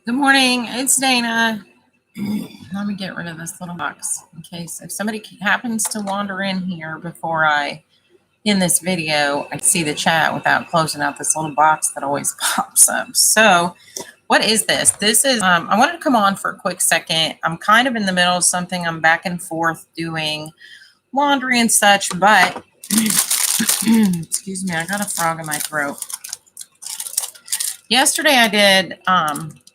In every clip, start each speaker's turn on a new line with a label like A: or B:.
A: Good morning. It's Dana. Let me get rid of this little box in case if somebody happens to wander in here before I in this video, I see the chat without closing out this little box that always pops up. So, what is this? This is I wanted to come on for a quick second. I'm kind of in the middle of something. I'm back and forth doing laundry and such, but excuse me, I got a frog in my throat. Yesterday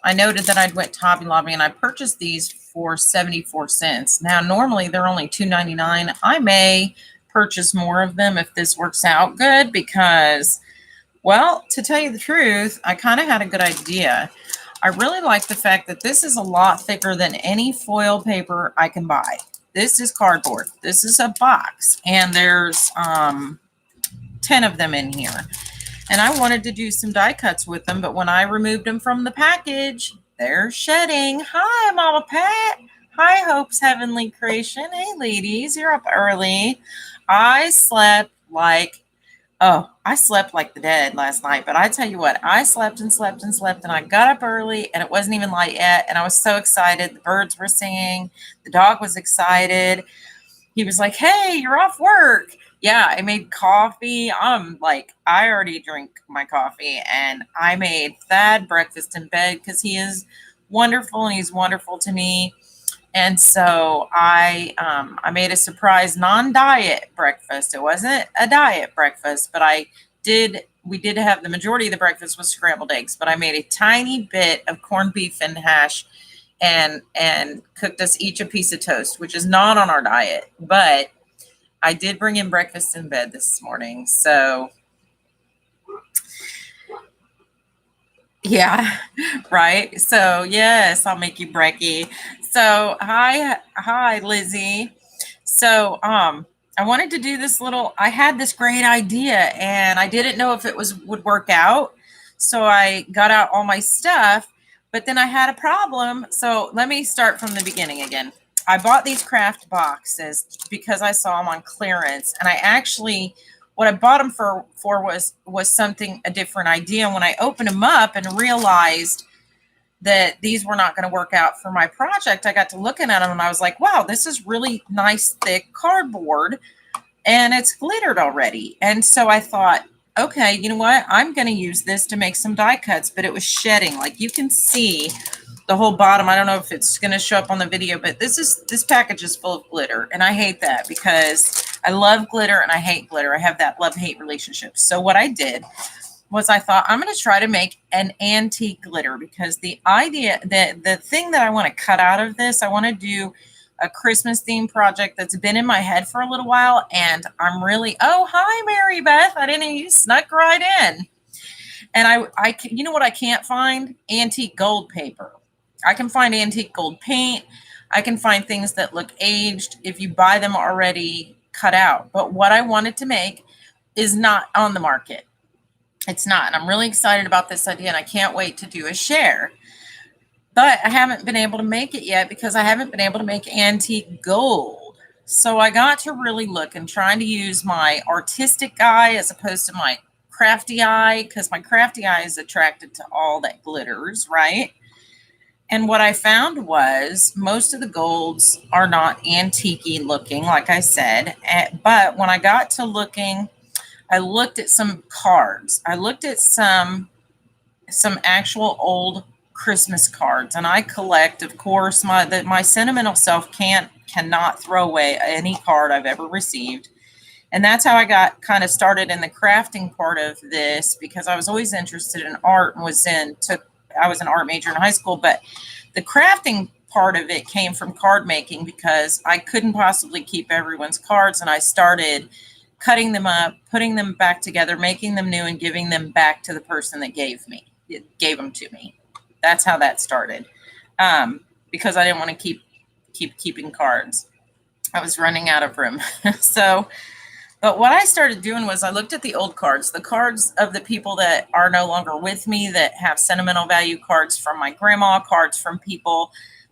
A: I noted that I'd went to Hobby Lobby and I purchased these for 74 cents. Now, normally they're only $2.99. I may purchase more of them if this works out good because, well, to tell you the truth, I kind of had a good idea. I really like the fact that this is a lot thicker than any foil paper I can buy. This is cardboard. This is a box, and there's 10 of them in here. And I wanted to do some die cuts with them, but when I removed them from the package, they're shedding. Hi, Mama Pat. Hi, Hope's Heavenly Creation. Hey, ladies, you're up early. I slept like the dead last night. But I tell you what, I slept and slept and slept, and I got up early, and it wasn't even light yet. And I was so excited. The birds were singing. The dog was excited. He was like, "Hey, you're off work." Yeah, I made coffee. I already drink my coffee, and I made Thad breakfast in bed because he is wonderful and he's wonderful to me. And so I made a surprise non-diet breakfast. It wasn't a diet breakfast, but we did have the majority of the breakfast was scrambled eggs, but I made a tiny bit of corned beef and hash and cooked us each a piece of toast, which is not on our diet, but I did bring in breakfast in bed this morning. So yeah, right. So yes, I'll make you brekkie. So hi Lizzie. So I wanted to do this little I had this great idea and I didn't know if it was would work out. So I got out all my stuff, but then I had a problem. So let me start from the beginning again. I bought these craft boxes because I saw them on clearance, and I actually what I bought them for was something a different idea. And when I opened them up and realized that these were not going to work out for my project, I got to looking at them and I was like, wow, this is really nice, thick cardboard and it's glittered already. And so I thought, okay, you know what? I'm going to use this to make some die cuts, but it was shedding. Like you can see the whole bottom. I don't know if it's going to show up on the video, but this package is full of glitter. And I hate that because I love glitter and I hate glitter. I have that love-hate relationship. So what I did was I thought I'm going to try to make an antique glitter because the idea that the thing that I want to cut out of this, I want to do a Christmas theme project that's been in my head for a little while. And I'm really, oh, hi, Mary Beth. I didn't, you snuck right in. And you know what I can't find? Antique gold paper. I can find antique gold paint. I can find things that look aged if you buy them already cut out. But what I wanted to make is not on the market. It's not. And I'm really excited about this idea and I can't wait to do a share. But I haven't been able to make it yet because I haven't been able to make antique gold. So I got to really look and trying to use my artistic eye as opposed to my crafty eye because my crafty eye is attracted to all that glitters, right? And what I found was most of the golds are not antique looking, like I said. But when I got to looking, I looked at some cards. I looked at some actual old Christmas cards, and I collect, of course, my sentimental self cannot throw away any card I've ever received. And that's how I got kind of started in the crafting part of this because I was always interested in art and I was an art major in high school, but the crafting part of it came from card making because I couldn't possibly keep everyone's cards, and I started cutting them up, putting them back together, making them new, and giving them back to the person that gave them to me. That's how that started. Because I didn't want to keep keeping cards. I was running out of room. But what I started doing was I looked at the old cards, the cards of the people that are no longer with me, that have sentimental value, cards from my grandma, cards from people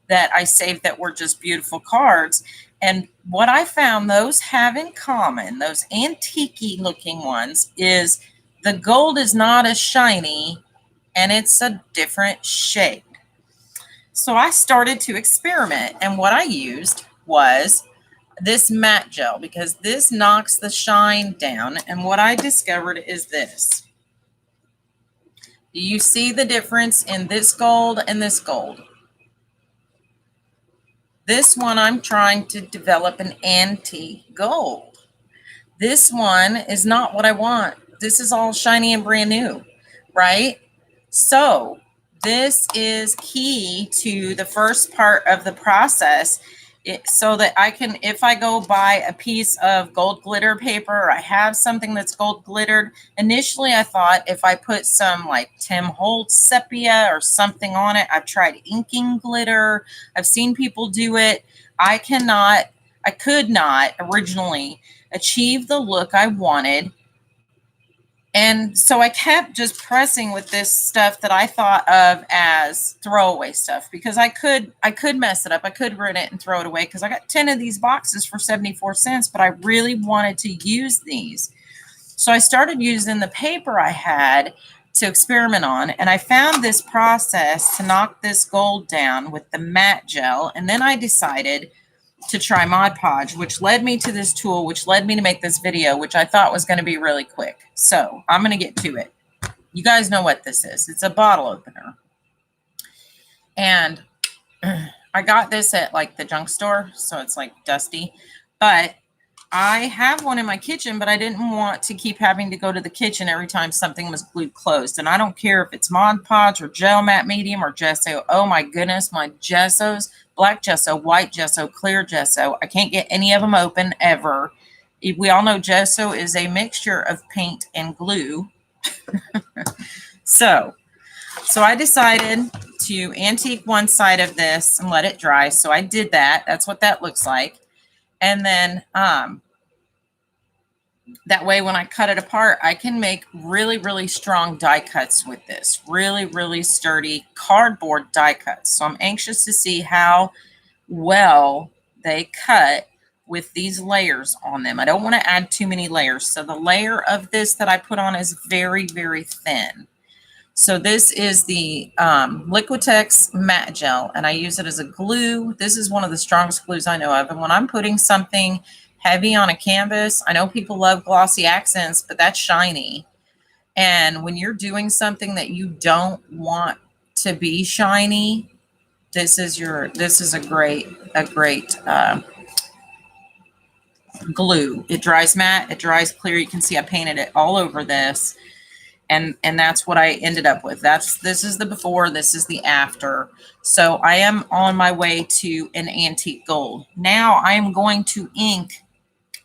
A: that I saved that were just beautiful cards. And what I found those have in common, those antique looking ones, is the gold is not as shiny and it's a different shade. So I started to experiment, and what I used was this matte gel because this knocks the shine down. And what I discovered is this. Do you see the difference in this gold and this gold? This one, I'm trying to develop an antique gold. This one is not what I want. This is all shiny and brand new, right? So this is key to the first part of the process, so that I can, if I go buy a piece of gold glitter paper, or I have something that's gold glittered. Initially, I thought if I put some like Tim Holtz sepia or something on it. I've tried inking glitter. I've seen people do it. I could not originally achieve the look I wanted. And so I kept just pressing with this stuff that I thought of as throwaway stuff, because I could mess it up. I could ruin it and throw it away, because I got 10 of these boxes for 74 cents, but I really wanted to use these. So I started using the paper I had to experiment on, and I found this process to knock this gold down with the matte gel. And then I decided to try Mod Podge, which led me to this tool, which led me to make this video, which I thought was going to be really quick. So I'm going to get to it. You guys know what this is. It's a bottle opener. And I got this at like the junk store, so it's like dusty. But I have one in my kitchen, but I didn't want to keep having to go to the kitchen every time something was glued closed. And I don't care if it's Mod Podge or gel matte medium or gesso. Oh my goodness, my gessos, black gesso, white gesso, clear gesso. I can't get any of them open ever. We all know gesso is a mixture of paint and glue. So I decided to antique one side of this and let it dry. So I did that. That's what that looks like. And then that way, when I cut it apart, I can make really, really strong die cuts with this. Really, really sturdy cardboard die cuts. So I'm anxious to see how well they cut with these layers on them. I don't want to add too many layers. So the layer of this that I put on is very, very thin. So this is the Liquitex matte gel, and I use it as a glue. This is one of the strongest glues I know of. And when I'm putting something heavy on a canvas, I know people love glossy accents, but that's shiny. And when you're doing something that you don't want to be shiny, this is a great glue. It dries matte, it dries clear. You can see I painted it all over this. And that's what I ended up with. This is the before, this is the after. So I am on my way to an antique gold. Now I am going to ink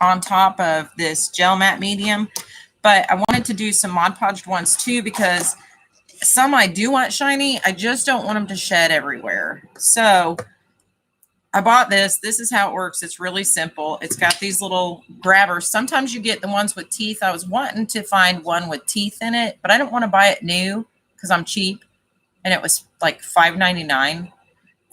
A: on top of this gel matte medium, but I wanted to do some Mod Podged ones too, because some I do want shiny. I just don't want them to shed everywhere. So I bought this. This is how it works. It's really simple. It's got these little grabbers. Sometimes you get the ones with teeth. I was wanting to find one with teeth in it, but I don't want to buy it new because I'm cheap. And it was like $5.99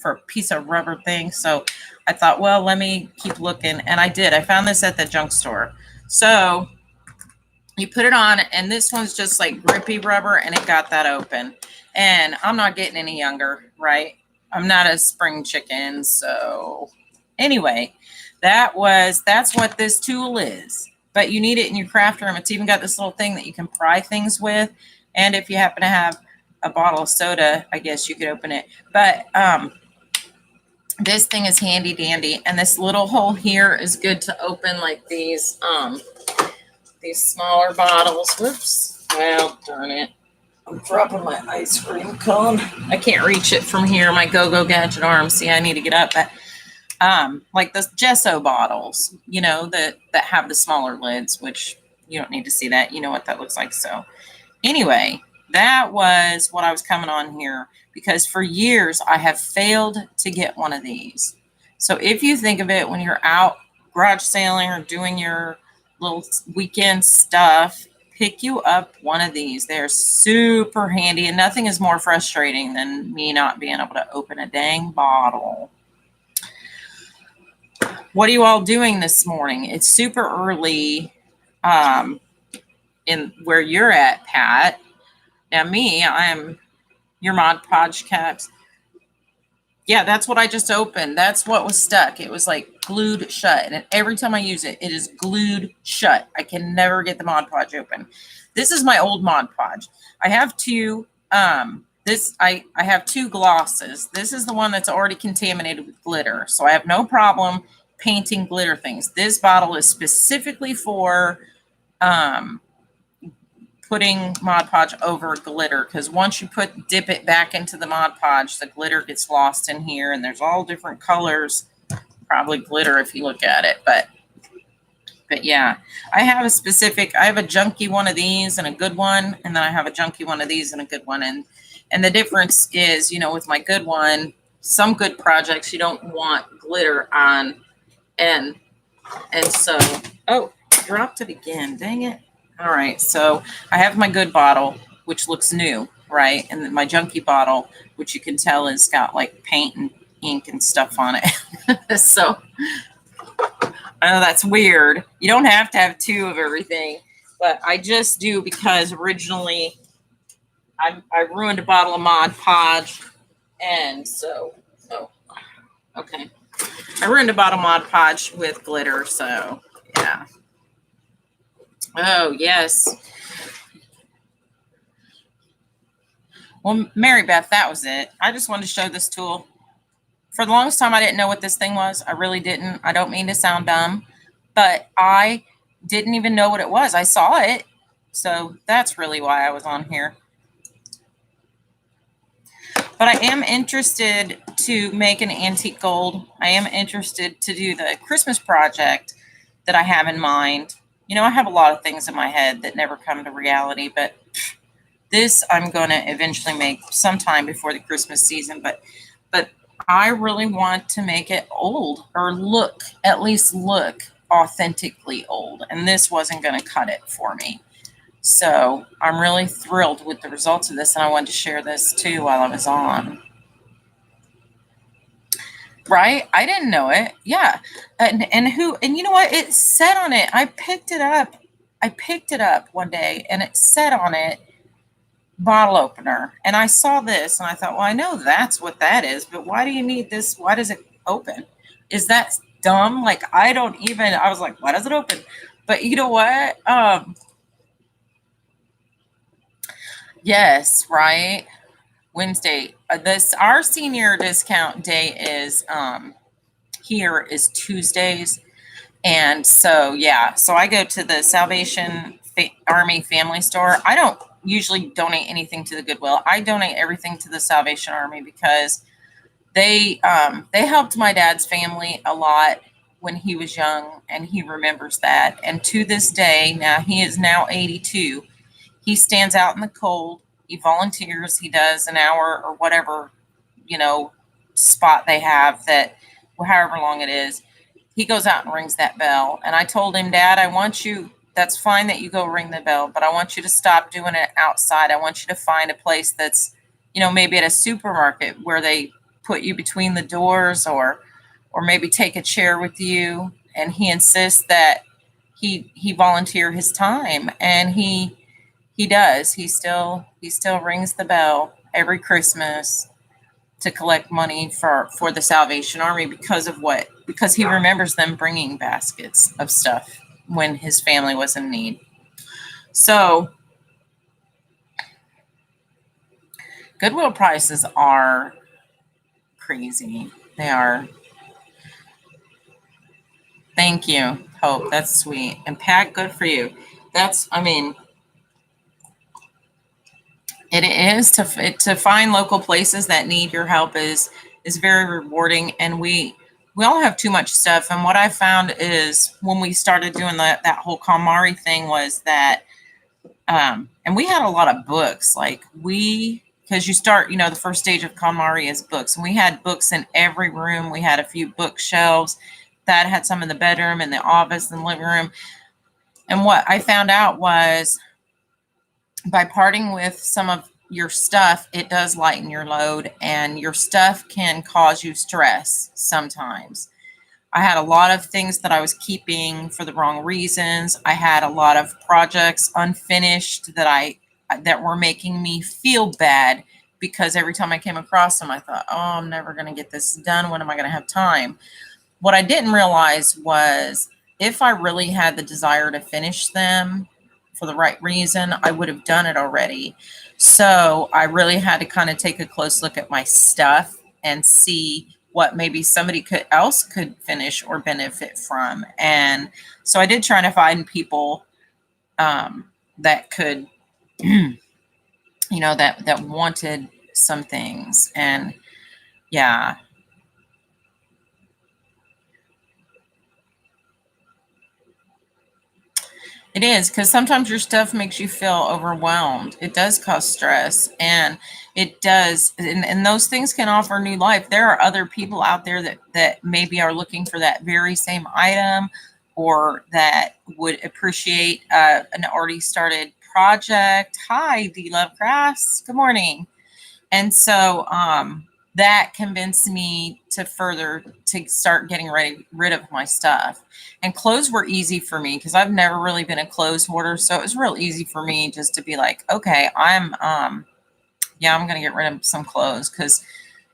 A: for a piece of rubber thing. So I thought, well, let me keep looking. And I did. I found this at the junk store. So you put it on, and this one's just like grippy rubber, and it got that open. And I'm not getting any younger, right? I'm not a spring chicken. So anyway, that's what this tool is. But you need it in your craft room. It's even got this little thing that you can pry things with. And if you happen to have a bottle of soda, I guess you could open it. But this thing is handy dandy. And this little hole here is good to open like these smaller bottles. Whoops. Well, darn it. I'm dropping my ice cream cone. I can't reach it from here. My go-go gadget arm. See, I need to get up. But like the gesso bottles, you know, that have the smaller lids, which you don't need to see that. You know what that looks like. So anyway, that was what I was coming on here, because for years I have failed to get one of these. So if you think of it when you're out garage sailing or doing your little weekend stuff, pick you up one of these. They're super handy, and nothing is more frustrating than me not being able to open a dang bottle. What are you all doing this morning? It's super early in where you're at, Pat. Now me, I am your Mod Podge cat. Yeah, that's what I just opened. That's what was stuck. It was like glued shut. And every time I use it, it is glued shut. I can never get the Mod Podge open. This is my old Mod Podge. I have two I have two glosses. This is the one that's already contaminated with glitter. So I have no problem painting glitter things. This bottle is specifically for um putting Mod Podge over glitter, because once you dip it back into the Mod Podge, the glitter gets lost in here, and there's all different colors, probably glitter if you look at it, but yeah, I have a junky one of these and a good one, and then I have a junky one of these and a good one, and the difference is, with my good one, some good projects you don't want glitter on, and so, oh, dropped it again, dang it. All right, so I have my good bottle, which looks new, right? And then my junky bottle, which you can tell has got like paint and ink and stuff on it. So I know that's weird. You don't have to have two of everything, but I just do because originally I ruined a bottle of Mod Podge, and so okay. I ruined a bottle of Mod Podge with glitter, so yeah. Oh, yes. Well, Mary Beth, that was it. I just wanted to show this tool. For the longest time, I didn't know what this thing was. I really didn't. I don't mean to sound dumb, but I didn't even know what it was. I saw it. So that's really why I was on here. But I am interested to make an antique gold. I am interested to do the Christmas project that I have in mind. I have a lot of things in my head that never come to reality, but this I'm going to eventually make sometime before the Christmas season. But I really want to make it old, or at least look authentically old. And this wasn't going to cut it for me. So I'm really thrilled with the results of this, and I wanted to share this too while I was on. Right? I didn't know it. Yeah. And you know what? It said on it. I picked it up one day, and it said on it, bottle opener. And I saw this and I thought, well, I know that's what that is, but why do you need this? Why does it open? Is that dumb? Like, I was like, why does it open? But you know what? Yes, right. Wednesday. Our senior discount day is here is Tuesdays. And so, yeah, so I go to the Salvation Army Family Store. I don't usually donate anything to the Goodwill. I donate everything to the Salvation Army because they helped my dad's family a lot when he was young, and he remembers that. And to this day, now he is now 82. He stands out in the cold. He volunteers. He does an hour or whatever, spot they have, that however long it is. He goes out and rings that bell. And I told him, Dad, that's fine that you go ring the bell, but I want you to stop doing it outside. I want you to find a place that's, maybe at a supermarket where they put you between the doors, or maybe take a chair with you. And he insists that he volunteer his time, and he does. He still rings the bell every Christmas to collect money for the Salvation Army because he remembers them bringing baskets of stuff when his family was in need. So Goodwill prices are crazy. They are. Thank you, Hope. That's sweet. And Pat, good for you. It is to find local places that need your help is very rewarding. And we all have too much stuff. And what I found is when we started doing that whole KonMari thing was that, and we had a lot of books, because you start, the first stage of KonMari is books. And we had books in every room. We had a few bookshelves that had some in the bedroom and the office and the living room. And what I found out was, by parting with some of your stuff, it does lighten your load, and your stuff can cause you stress sometimes. I had a lot of things that I was keeping for the wrong reasons. I had a lot of projects unfinished that were making me feel bad because every time I came across them, I thought, oh, I'm never going to get this done. When am I going to have time? What I didn't realize was if I really had the desire to finish them for the right reason, I would have done it already. So I really had to kind of take a close look at my stuff and see what maybe somebody else could finish or benefit from. And so I did try to find people that could, that wanted some things. And yeah. It is, because sometimes your stuff makes you feel overwhelmed. It does cause stress, and it does, and those things can offer new life. There are other people out there that maybe are looking for that very same item, or that would appreciate an already started project. Hi, D Love Crafts. Good morning. And so that convinced me to start getting rid of my stuff. And clothes were easy for me because I've never really been a clothes hoarder. So it was real easy for me just to be like, okay, I'm gonna get rid of some clothes because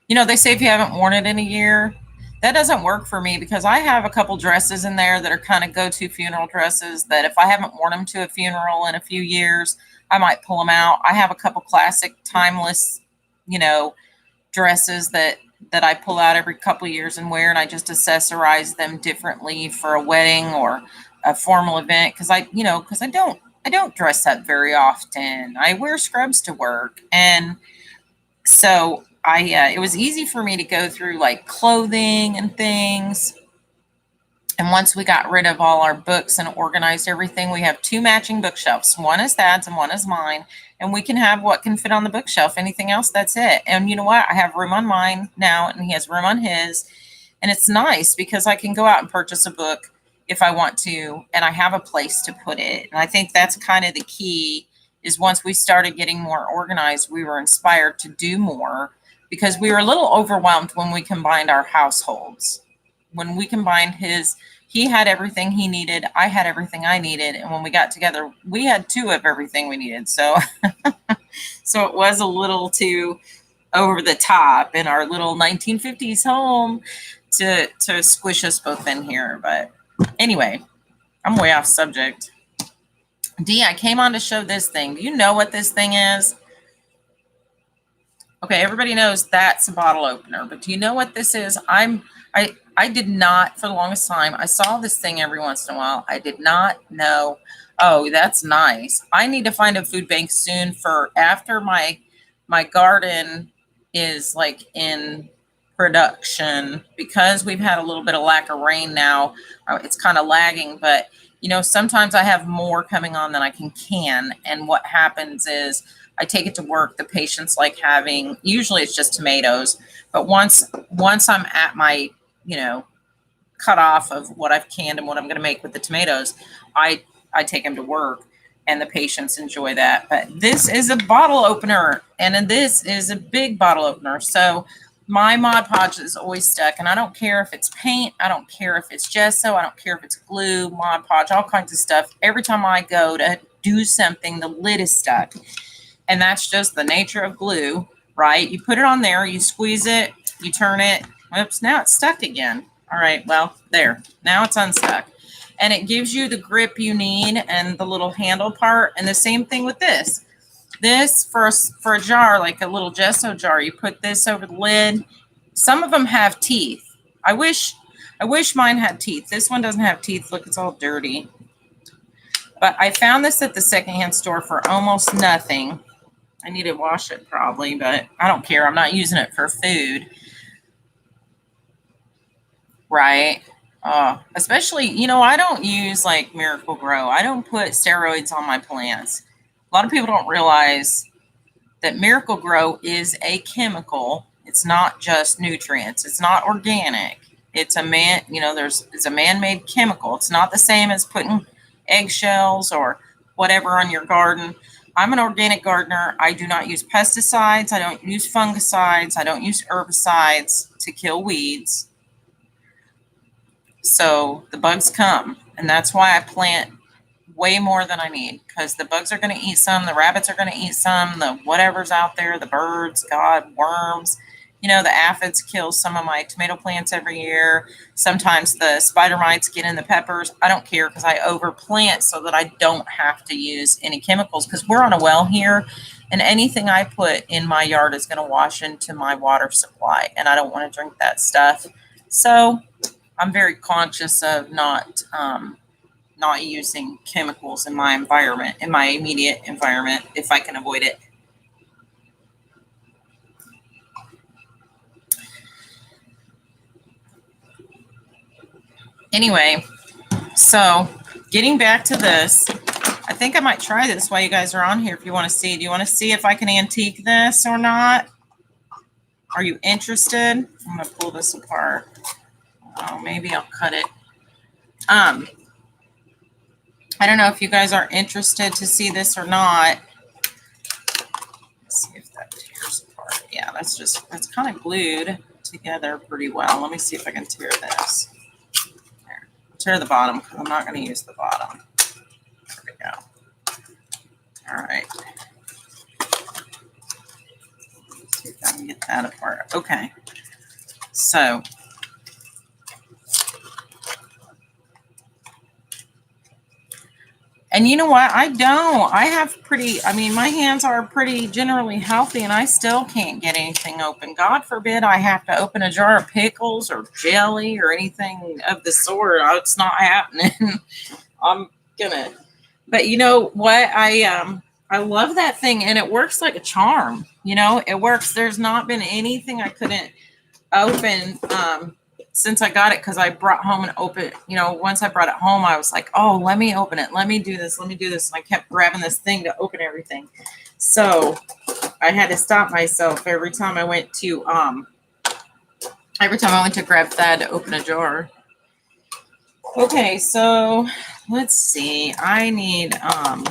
A: they say if you haven't worn it in a year, that doesn't work for me because I have a couple dresses in there that are kind of go-to funeral dresses that if I haven't worn them to a funeral in a few years, I might pull them out. I have a couple classic timeless, you know, dresses that I pull out every couple of years and wear, and I just accessorize them differently for a wedding or a formal event because I don't dress up very often. I wear scrubs to work, and so it was easy for me to go through like clothing and things. And once we got rid of all our books and organized everything, we have two matching bookshelves. One is Dad's and one is mine. And we can have what can fit on the bookshelf. Anything else, that's it. And you know what? I have room on mine now, and he has room on his. And it's nice because I can go out and purchase a book if I want to, and I have a place to put it. And I think that's kind of the key is once we started getting more organized, we were inspired to do more because we were a little overwhelmed when we combined our households. When we combined he had everything he needed, I had everything I needed, and when we got together, we had two of everything we needed. So so it was a little too over the top in our little 1950s home to squish us both in here. But anyway, I'm way off subject. D, I came on to show this thing. Do you know what this thing is? Okay, everybody knows that's a bottle opener, but do you know what this is? I did not for the longest time. I saw this thing every once in a while. I did not know. Oh, that's nice. I need to find a food bank soon for after my garden is like in production because we've had a little bit of lack of rain now. It's kind of lagging, but sometimes I have more coming on than I can. And what happens is I take it to work. The patients like having, usually it's just tomatoes, but once I'm at my, cut off of what I've canned and what I'm going to make with the tomatoes, I take them to work and the patients enjoy that. But this is a bottle opener and this is a big bottle opener. So my Mod Podge is always stuck, and I don't care if it's paint, I don't care if it's gesso, I don't care if it's glue, Mod Podge, all kinds of stuff. Every time I go to do something, the lid is stuck. And that's just the nature of glue, right? You put it on there, you squeeze it, you turn it. Oops, now it's stuck again. All right, well, there. Now it's unstuck. And it gives you the grip you need and the little handle part. And the same thing with this. This, for a jar, like a little gesso jar, you put this over the lid. Some of them have teeth. I wish mine had teeth. This one doesn't have teeth. Look, it's all dirty. But I found this at the secondhand store for almost nothing. I need to wash it probably, but I don't care. I'm not using it for food. Right. Especially, I don't use like Miracle-Gro. I don't put steroids on my plants. A lot of people don't realize that Miracle-Gro is a chemical. It's not just nutrients. It's not organic. It's it's a man-made chemical. It's not the same as putting eggshells or whatever on your garden. I'm an organic gardener. I do not use pesticides. I don't use fungicides. I don't use herbicides to kill weeds. So the bugs come, and that's why I plant way more than I need because the bugs are going to eat some, the rabbits are going to eat some, the whatever's out there, the birds, God, worms. You know, the aphids kill some of my tomato plants every year. Sometimes the spider mites get in the peppers. I don't care because I overplant so that I don't have to use any chemicals because we're on a well here and anything I put in my yard is going to wash into my water supply and I don't want to drink that stuff. So I'm very conscious of not using chemicals in my environment, in my immediate environment, if I can avoid it. Anyway, so getting back to this, I think I might try this while you guys are on here if you want to see. Do you want to see if I can antique this or not? Are you interested? I'm going to pull this apart. Oh, maybe I'll cut it. I don't know if you guys are interested to see this or not. Let's see if that tears apart. Yeah, that's kind of glued together pretty well. Let me see if I can tear this. There. I'll tear the bottom because I'm not going to use the bottom. There we go. All right. Let's see if I can get that apart. Okay. So and you know what? I have my hands are pretty generally healthy and I still can't get anything open. God forbid I have to open a jar of pickles or jelly or anything of the sort. It's not happening. I'm gonna, but you know what? I love that thing and it works like a charm. You know, it works. There's not been anything I couldn't open, since I got it, because I brought home and opened, you know, once I brought it home, I was like, oh, let me open it. Let me do this. Let me do this. And I kept grabbing this thing to open everything. So I had to stop myself every time I went to grab Thad to open a jar. Okay, so let's see. I need, I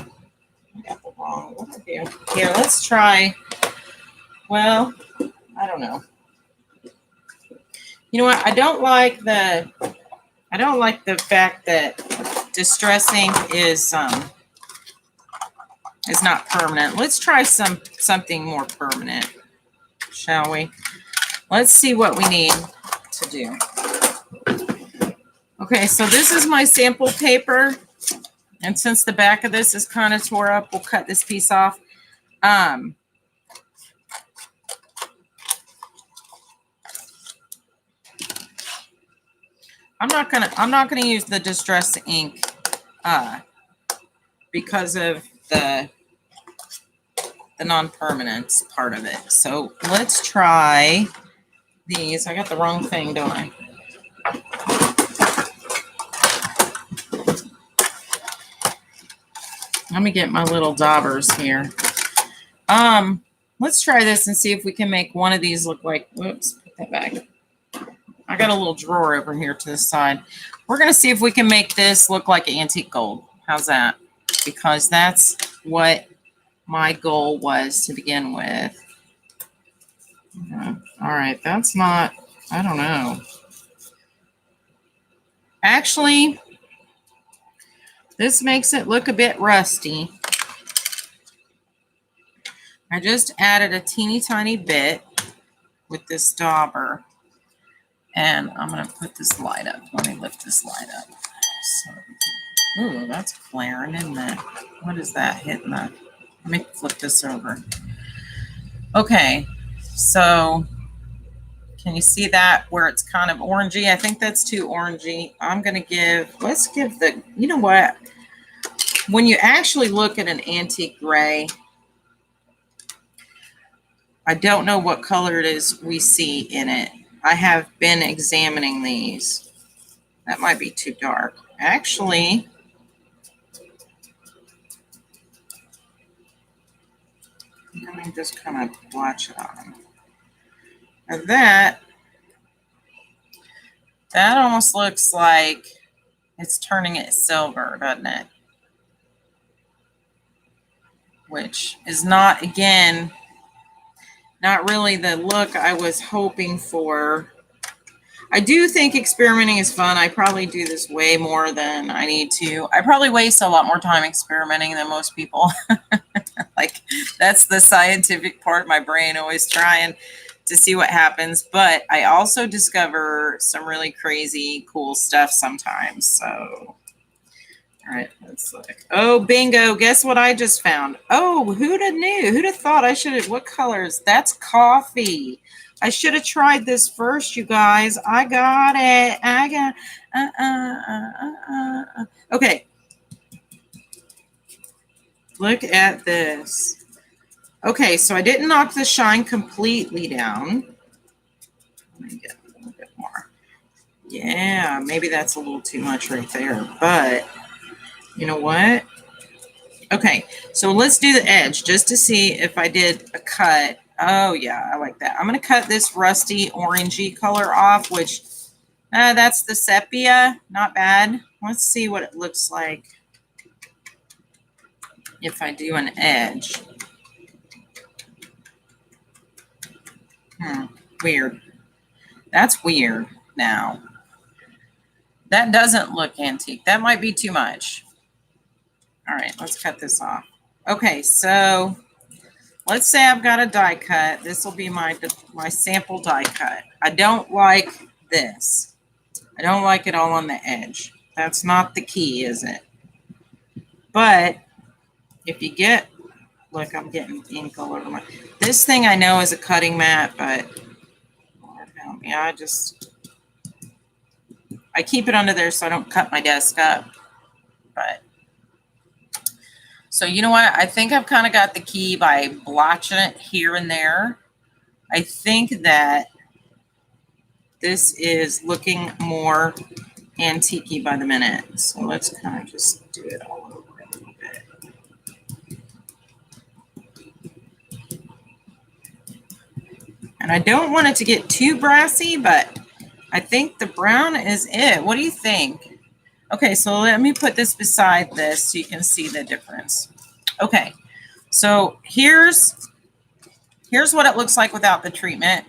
A: got the wrong, what did I do? Here, let's try, well, I don't know. You know what? I don't like the fact that Distress Ink is not permanent. Let's try something more permanent, shall we? Let's see what we need to do. Okay, so this is my sample paper. And since the back of this is kind of tore up, we'll cut this piece off. I'm not gonna use the Distress Ink because of the non-permanence part of it. So let's try these. I got the wrong thing, don't I? Let me get my little daubers here. Let's try this and see if we can make one of these look like, whoops, put that back. I got a little drawer over here to the side. We're going to see if we can make this look like antique gold. How's that? Because that's what my goal was to begin with. All right, that's not, I don't know. Actually, this makes it look a bit rusty. I just added a teeny tiny bit with this dauber. And I'm going to put this light up. Let me lift this light up. So, ooh, that's flaring, isn't it? What is that hitting the? Let me flip this over. Okay, so can you see that where it's kind of orangey? I think that's too orangey. I'm going to let's give the, you know what? When you actually look at an antique gray, I don't know what color it is we see in it. I have been examining these. That might be too dark. Actually, let me just kind of watch it on. And that almost looks like it's turning it silver, doesn't it? Which is not, again, not really the look I was hoping for. I do think experimenting is fun. I probably do this way more than I need to. I probably waste a lot more time experimenting than most people. Like, that's the scientific part of my brain, always trying to see what happens. But I also discover some really crazy, cool stuff sometimes. So, all right, let's look. Oh, bingo. Guess what I just found? Oh, who'd have knew? Who'd have thought I should have? What colors? That's coffee. I should have tried this first, you guys. I got it. I got. Okay. Look at this. Okay, so I didn't knock the shine completely down. Let me get a little bit more. Yeah, maybe that's a little too much right there, but you know what? Okay, so let's do the edge just to see if I did a cut. Oh yeah, I like that. I'm gonna cut this rusty orangey color off, which that's the sepia, not bad. Let's see what it looks like if I do an edge. Weird. That's weird now. That doesn't look antique. That might be too much. All right, let's cut this off. Okay, so let's say I've got a die cut. This will be my sample die cut. I don't like this. I don't like it all on the edge. That's not the key, is it? But if you get, look, I'm getting ink all over my, this thing I know is a cutting mat, but Lord help me, I keep it under there so I don't cut my desk up. But so you know what? I think I've kind of got the key by blotching it here and there. I think that this is looking more antique-y by the minute. So let's kind of just do it all over a little bit. And I don't want it to get too brassy, but I think the brown is it. What do you think? Okay, so let me put this beside this so you can see the difference. Okay, so here's what it looks like without the treatment.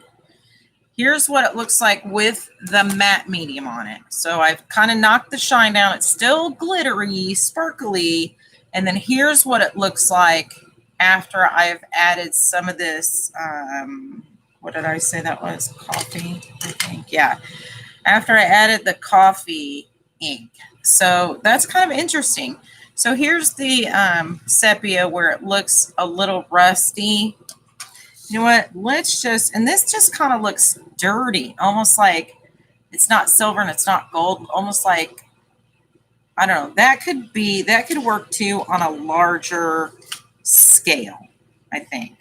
A: Here's what it looks like with the matte medium on it. So I've kind of knocked the shine down. It's still glittery, sparkly. And then here's what it looks like after I've added some of this, what did I say that was? Coffee, I think. Yeah. After I added the coffee ink. So that's kind of interesting. So here's the sepia where it looks a little rusty. You know what? Let's just, and this just kind of looks dirty, almost like it's not silver and it's not gold, almost like, I don't know, that could work too on a larger scale, I think.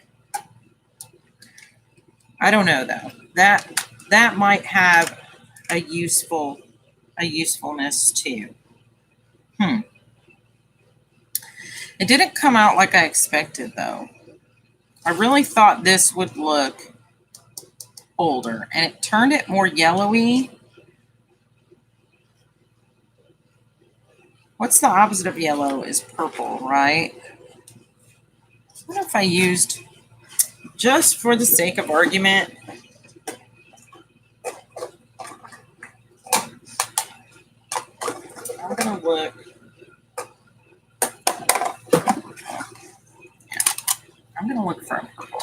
A: I don't know though. That might have a usefulness too. It didn't come out like I expected though. I really thought this would look older, and it turned it more yellowy. What's the opposite of yellow is purple, right? What if I used, just for the sake of argument, I'm going to look. I'm going to look for a purple.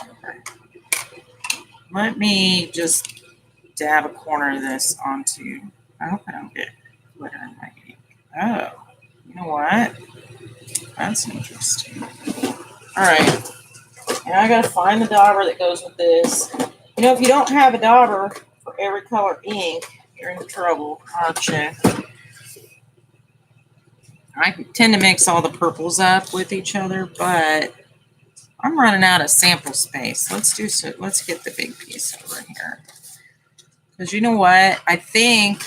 A: Let me just dab a corner of this onto, I hope I don't get glitter in my ink. Oh, you know what? That's interesting. All right. Now I got to find the dauber that goes with this. You know, if you don't have a dauber for every color ink, you're in trouble, aren't you? I tend to mix all the purples up with each other, but I'm running out of sample space. Let's get the big piece over here. Because you know what? I think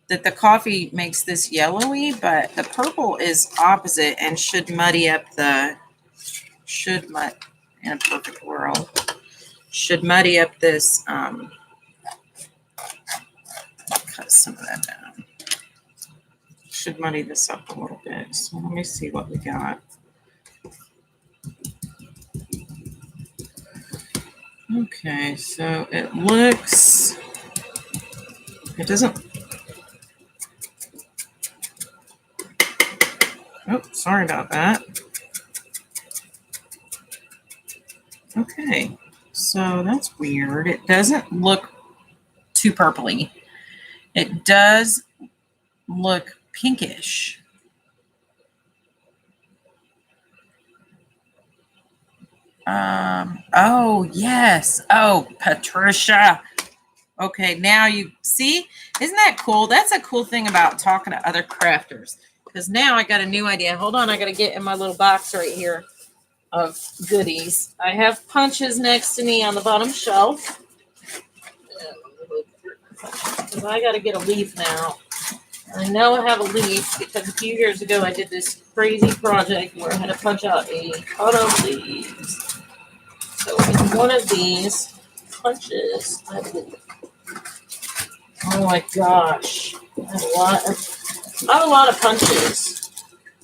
A: that the coffee makes this yellowy, but the purple is opposite and should muddy up in a perfect world, should muddy up this, cut some of that down. Should muddy this up a little bit. So let me see what we got. Okay, so it looks It doesn't. Oh, sorry about that. Okay, so that's weird. It doesn't look too purpley. It does look pinkish. Oh, yes. Oh, Patricia. Okay, now you see, isn't that cool? That's a cool thing about talking to other crafters. Because now I got a new idea. Hold on, I got to get in my little box right here of goodies. I have punches next to me on the bottom shelf. Because I got to get a leaf now. I know I have a leaf because a few years ago I did this crazy project where I had to punch out a ton of leaves. So in one of these punches, I have a leaf. Oh my gosh. I have a lot of punches.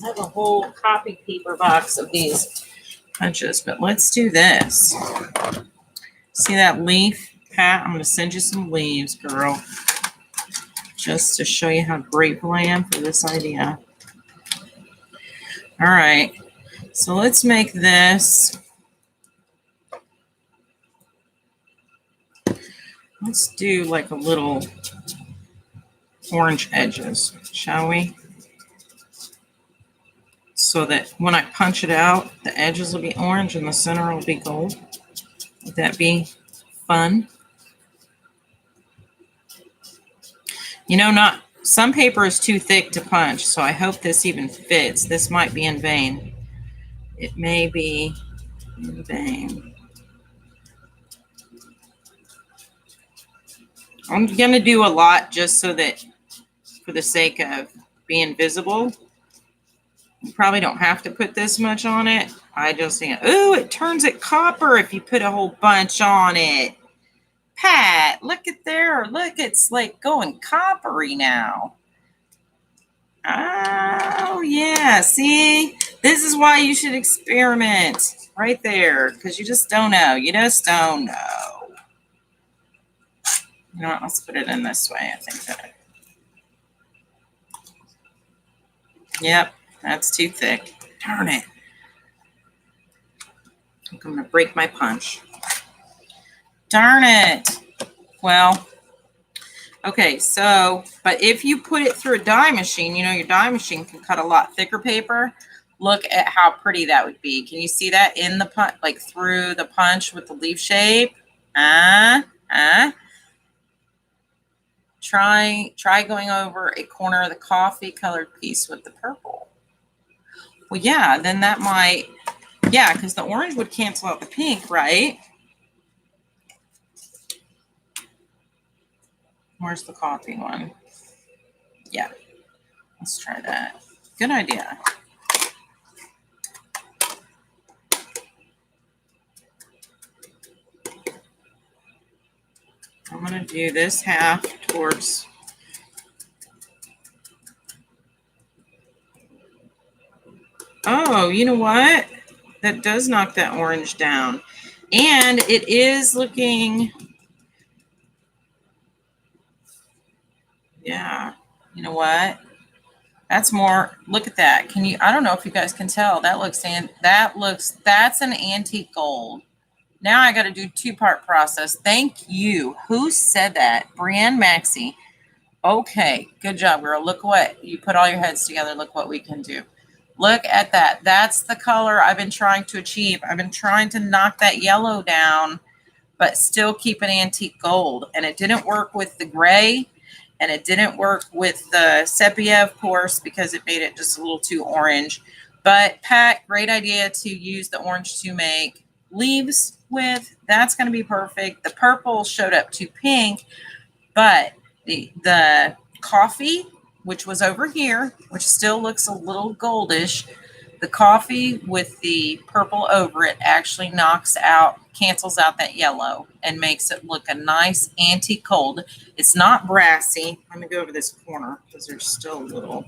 A: I have a whole copy paper box of these punches, but let's do this. See that leaf, Pat? I'm going to send you some leaves, girl, just to show you how grateful I am for this idea. All right, so let's make this. Let's do like a little orange edges, shall we? So that when I punch it out, the edges will be orange and the center will be gold. Would that be fun? You know, not some paper is too thick to punch, so I hope this even fits. This might be in vain. It may be in vain. I'm going to do a lot just so that for the sake of being visible. You probably don't have to put this much on it. I just think, ooh, it turns it copper if you put a whole bunch on it. Pat, look at there. Look, it's like going coppery now. Oh, yeah. See, this is why you should experiment right there, because you just don't know. You just don't know. You know what? Let's put it in this way. I think that. Yep, that's too thick. Darn it. I'm going to break my punch. Darn it. Well, okay, so, but if you put it through a die machine, you know, your die machine can cut a lot thicker paper. Look at how pretty that would be. Can you see that in the punch, like through the punch with the leaf shape? Try going over a corner of the coffee colored piece with the purple. Well, yeah, then that might, yeah, because the orange would cancel out the pink, right? Where's the coffee one? Yeah, let's try that. Good idea. I'm going to do this half towards. Oh, you know what? That does knock that orange down. And it is looking. Yeah, you know what? That's more, look at that. Can you, I don't know if you guys can tell. That's an antique gold. Now I got to do two-part process. Thank you. Who said that? Brienne Maxey. Okay, good job, girl. Look what, you put all your heads together. Look what we can do. Look at that. That's the color I've been trying to achieve. I've been trying to knock that yellow down, but still keep an antique gold. And it didn't work with the gray. And it didn't work with the sepia, of course, because it made it just a little too orange. But Pat, great idea to use the orange to make leaves with. That's going to be perfect. The purple showed up too pink, but the coffee, which was over here, which still looks a little goldish, the coffee with the purple over it actually cancels out that yellow and makes it look a nice antique gold. It's not brassy. Let me go over this corner because there's still a little.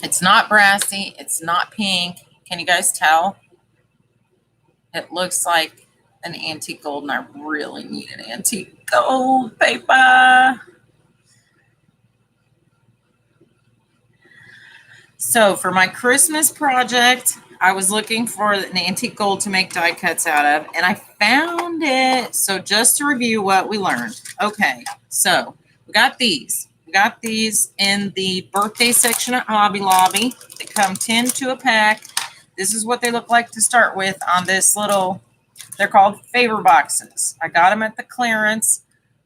A: It's not brassy. It's not pink. Can you guys tell? It looks like an antique gold, and I really need an antique gold paper. So for my Christmas project, I was looking for an antique gold to make die cuts out of, and I found it. So just to review what we learned. Okay, so we got these. We got these in the birthday section at Hobby Lobby. They come 10 to a pack. This is what they look like to start with on this little, they're called favor boxes. I got them at the clearance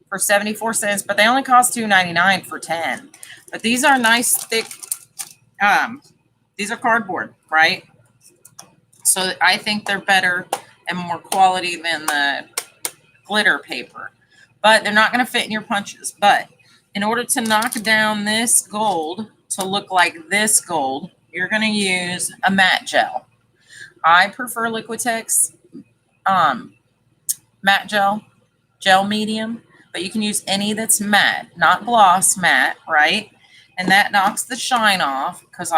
A: for 74 cents, but they only cost $2.99 for 10. But these are nice, thick, these are cardboard, right? So I think they're better and more quality than the glitter paper, but they're not going to fit in your punches. But in order to knock down this gold to look like this gold, you're going to use a matte gel. I prefer Liquitex matte gel medium, but you can use any that's matte, not gloss, matte, right? And that knocks the shine off, because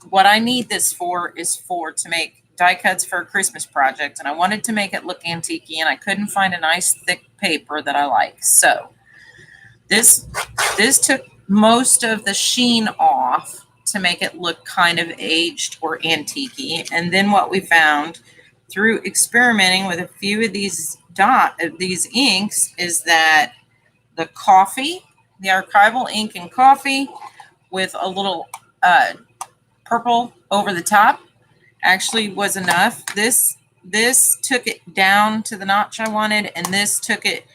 A: what I need this for is to make die cuts for a Christmas project. And I wanted to make it look antique, and I couldn't find a nice thick paper that I like. So this took most of the sheen off to make it look kind of aged or antique. And then what we found through experimenting with a few of these inks is that the archival ink and coffee with a little purple over the top actually was enough. This took it down to the notch I wanted, and this took it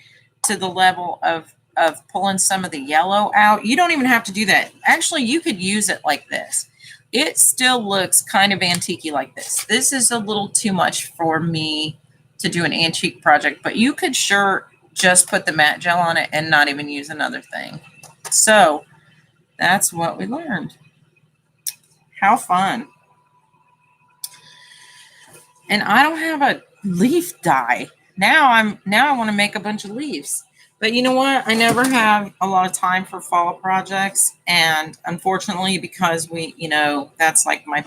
A: to the level of pulling some of the yellow out. You don't even have to do that. Actually, you could use it like this. It still looks kind of antique-y like this. This is a little too much for me to do an antique project, but you could sure just put the matte gel on it and not even use another thing. So that's what we learned. How fun. And I don't have a leaf die. Now I want to make a bunch of leaves. But you know what? I never have a lot of time for fall projects. And unfortunately, because that's like my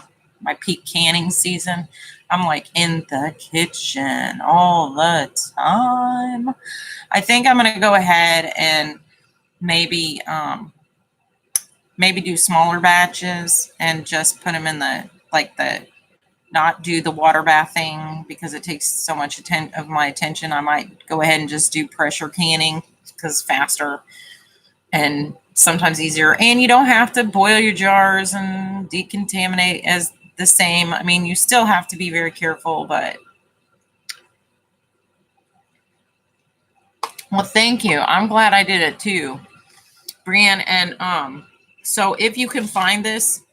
A: peak canning season, I'm like in the kitchen all the time. I think I'm going to go ahead and maybe do smaller batches and just put them in not do the water bathing, because it takes so much of my attention. I might go ahead and just do pressure canning, because faster and sometimes easier. And you don't have to boil your jars and decontaminate as the same. I mean, you still have to be very careful, but well, thank you. I'm glad I did it too, Brienne. And so if you can find these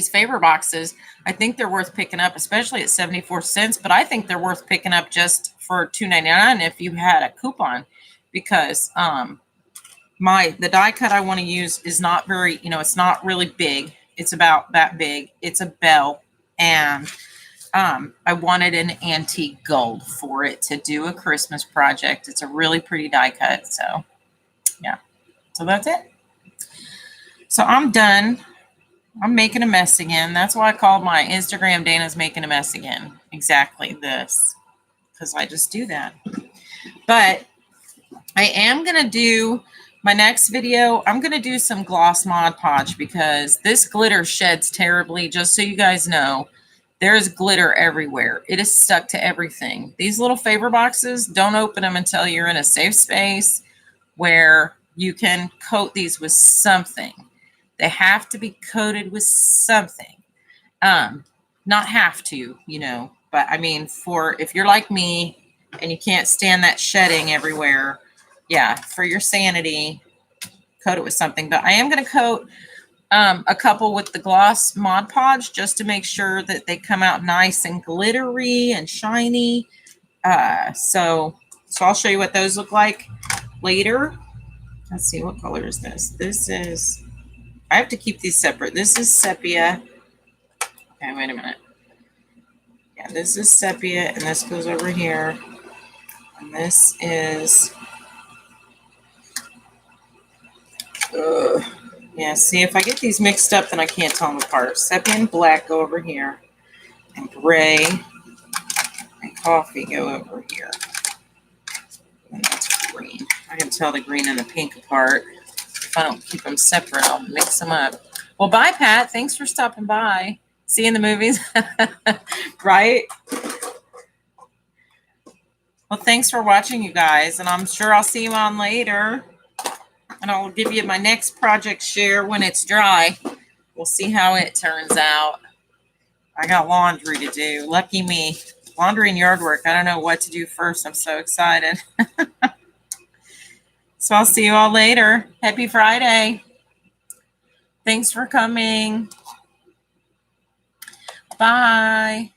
A: favor boxes, I think they're worth picking up, especially at 74 cents. But I think they're worth picking up just for $2.99 if you had a coupon, because the die cut I want to use is not very, it's not really big. It's about that big. It's a bell, and I wanted an antique gold for it to do a Christmas project. It's a really pretty die cut. So yeah, so that's it. So I'm done. I'm making a mess again. That's why I called my Instagram Dana's Making a Mess Again. Exactly this, because I just do that. But I am going to do my next video. I'm going to do some gloss Mod Podge, because this glitter sheds terribly. Just so you guys know, there's glitter everywhere. It is stuck to everything. These little favor boxes, don't open them until you're in a safe space where you can coat these with something. They have to be coated with something. Not have to, but I mean, if you're like me and you can't stand that shedding everywhere, yeah, for your sanity, coat it with something. But I am going to coat a couple with the gloss Mod Podge, just to make sure that they come out nice and glittery and shiny. So I'll show you what those look like later. Let's see, what color is this? This is, I have to keep these separate. This is sepia. Okay, wait a minute. Yeah, this is sepia, and this goes over here. And this is, yeah, see, if I get these mixed up, then I can't tell them apart. Sepia and black go over here, and gray and coffee go over here. And that's green. I can tell the green and the pink apart. If I don't keep them separate, I'll mix them up. Well, bye, Pat. Thanks for stopping by. See you in the movies. Right? Well, thanks for watching, you guys. And I'm sure I'll see you on later. And I'll give you my next project share when it's dry. We'll see how it turns out. I got laundry to do. Lucky me. Laundry and yard work. I don't know what to do first. I'm so excited. So I'll see you all later. Happy Friday. Thanks for coming. Bye.